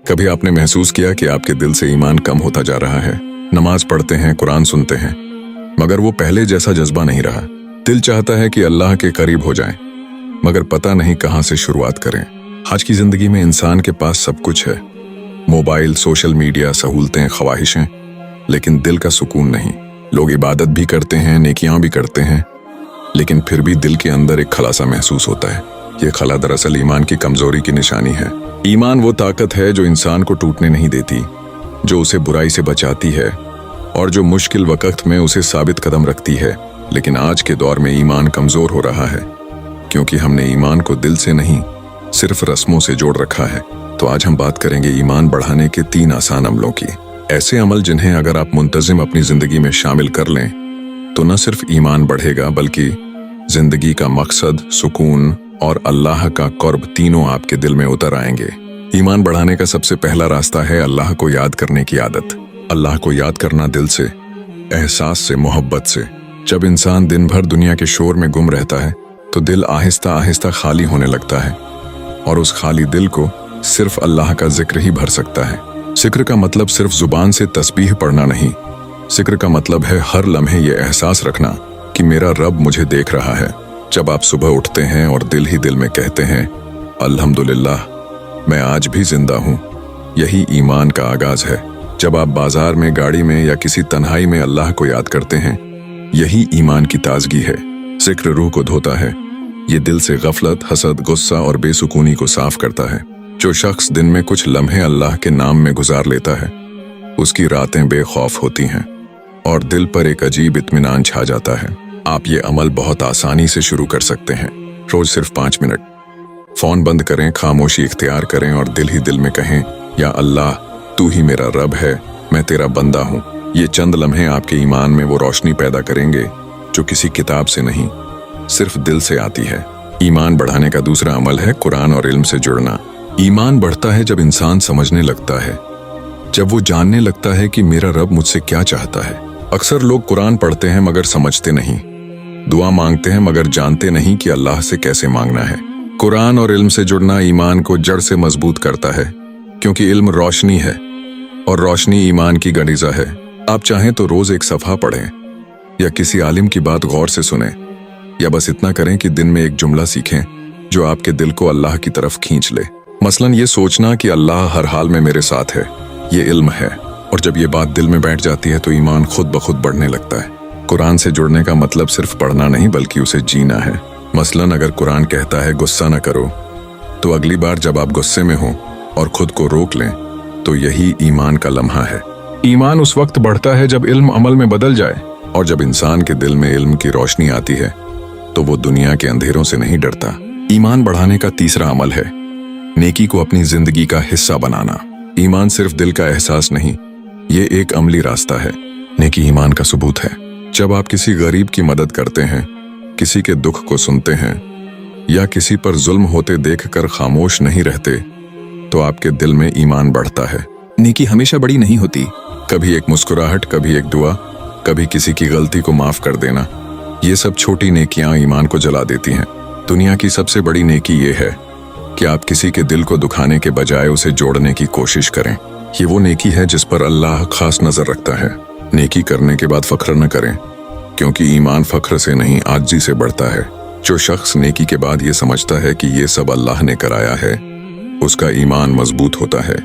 कभी आपने महसूस किया कि आपके दिल से ईमान कम होता जा रहा है? नमाज पढ़ते हैं, कुरान सुनते हैं, मगर वो पहले जैसा जज्बा नहीं रहा। दिल चाहता है कि अल्लाह के करीब हो जाएं, मगर पता नहीं कहां से शुरुआत करें। आज की जिंदगी में इंसान के पास सब कुछ है, मोबाइल, सोशल मीडिया, सहूलतें, ख्वाहिशें, लेकिन दिल का सुकून नहीं। लोग इबादत भी करते हैं, नेकियां भी करते हैं, लेकिन फिर भी दिल के अंदर एक खला सा महसूस होता है। ये खला दरअसल ईमान की कमजोरी की निशानी है। ईमान वो ताकत है जो इंसान को टूटने नहीं देती, जो उसे बुराई से बचाती है और जो मुश्किल वक्त में उसे साबित कदम रखती है। लेकिन आज के दौर में ईमान कमजोर हो रहा है, क्योंकि हमने ईमान को दिल से नहीं, सिर्फ रस्मों से जोड़ रखा है। तो आज हम बात करेंगे ईमान बढ़ाने के 3 आसान अमलों की। ऐसे अमल जिन्हें अगर आप मुंतजिम अपनी जिंदगी में शामिल कर लें तो न सिर्फ ईमान बढ़ेगा, बल्कि जिंदगी का मकसद, सुकून और अल्लाह का क़ुर्ब तीनों आपके दिल में उतर आएंगे। ईमान बढ़ाने का सबसे पहला रास्ता है अल्लाह को याद करने की आदत। अल्लाह को याद करना दिल से, एहसास से, मोहब्बत से। जब इंसान दिन भर दुनिया के शोर में गुम रहता है तो दिल आहिस्ता आहिस्ता खाली होने लगता है, और उस खाली दिल को सिर्फ अल्लाह का जिक्र ही भर सकता है। जिक्र का मतलब सिर्फ जुबान से तस्बीह पढ़ना नहीं। जिक्र का मतलब है हर लम्हे ये एहसास रखना कि मेरा रब मुझे देख रहा है। जब आप सुबह उठते हैं और दिल ही दिल में कहते हैं अल्हम्दुलिल्लाह, मैं आज भी जिंदा हूँ, यही ईमान का आगाज है। जब आप बाजार में, गाड़ी में या किसी तन्हाई में अल्लाह को याद करते हैं, यही ईमान की ताजगी है। जिक्र रूह को धोता है, ये दिल से गफलत, हसद, गुस्सा और बेसुकूनी को साफ करता है। जो शख्स दिन में कुछ लम्हे अल्लाह के नाम में गुजार लेता है, उसकी रातें बेखौफ होती हैं और दिल पर एक अजीब इत्मीनान छा जाता है। आप ये अमल बहुत आसानी से शुरू कर सकते हैं। रोज सिर्फ 5 मिनट फोन बंद करें, खामोशी इख्तियार करें और दिल ही दिल में कहें, या अल्लाह, तू ही मेरा रब है, मैं तेरा बंदा हूँ। ये चंद लम्हे आपके ईमान में वो रोशनी पैदा करेंगे जो किसी किताब से नहीं, सिर्फ दिल से आती है। ईमान बढ़ाने का दूसरा अमल है कुरान और इल्म से जुड़ना। ईमान बढ़ता है जब इंसान समझने लगता है, जब वो जानने लगता है कि मेरा रब मुझसे क्या चाहता है। अक्सर लोग कुरान पढ़ते हैं मगर समझते नहीं, दुआ मांगते हैं मगर जानते नहीं कि अल्लाह से कैसे मांगना है। कुरान और इल्म से जुड़ना ईमान को जड़ से मजबूत करता है, क्योंकि इल्म रोशनी है और रोशनी ईमान की गनीजा है। आप चाहें तो रोज एक सफ़ा पढ़ें, या किसी आलिम की बात गौर से सुनें, या बस इतना करें कि दिन में एक जुमला सीखें जो आपके दिल को अल्लाह की तरफ खींच ले। मसलन ये सोचना कि अल्लाह हर हाल में मेरे साथ है, ये इल्म है। और जब ये बात दिल में बैठ जाती है तो ईमान खुद ब खुद बढ़ने लगता है। कुरान से जुड़ने का मतलब सिर्फ पढ़ना नहीं, बल्कि उसे जीना है। मसलन अगर कुरान कहता है गुस्सा न करो, तो अगली बार जब आप गुस्से में हो और खुद को रोक लें, तो यही ईमान का लम्हा है। ईमान उस वक्त बढ़ता है जब इल्म अमल में बदल जाए, और जब इंसान के दिल में इल्म की रोशनी आती है तो वो दुनिया के अंधेरों से नहीं डरता। ईमान बढ़ाने का तीसरा अमल है नेकी को अपनी जिंदगी का हिस्सा बनाना। ईमान सिर्फ दिल का एहसास नहीं, ये एक अमली रास्ता है। नेकी ईमान का सबूत है। जब आप किसी गरीब की मदद करते हैं, किसी के दुख को सुनते हैं, या किसी पर जुल्म होते देखकर खामोश नहीं रहते, तो आपके दिल में ईमान बढ़ता है। नेकी हमेशा बड़ी नहीं होती, कभी एक मुस्कुराहट, कभी एक दुआ, कभी किसी की गलती को माफ कर देना, ये सब छोटी नेकियां ईमान को जला देती हैं। दुनिया की सबसे बड़ी नेकी ये है कि आप किसी के दिल को दुखाने के बजाय उसे जोड़ने की कोशिश करें। ये वो नेकी है जिस पर अल्लाह खास नजर रखता है। नेकी करने के बाद फख्र न करें, क्योंकि ईमान फख्र से नहीं, आजिज़ी से बढ़ता है। जो शख्स नेकी के बाद ये समझता है कि ये सब अल्लाह ने कराया है, उसका ईमान मजबूत होता है।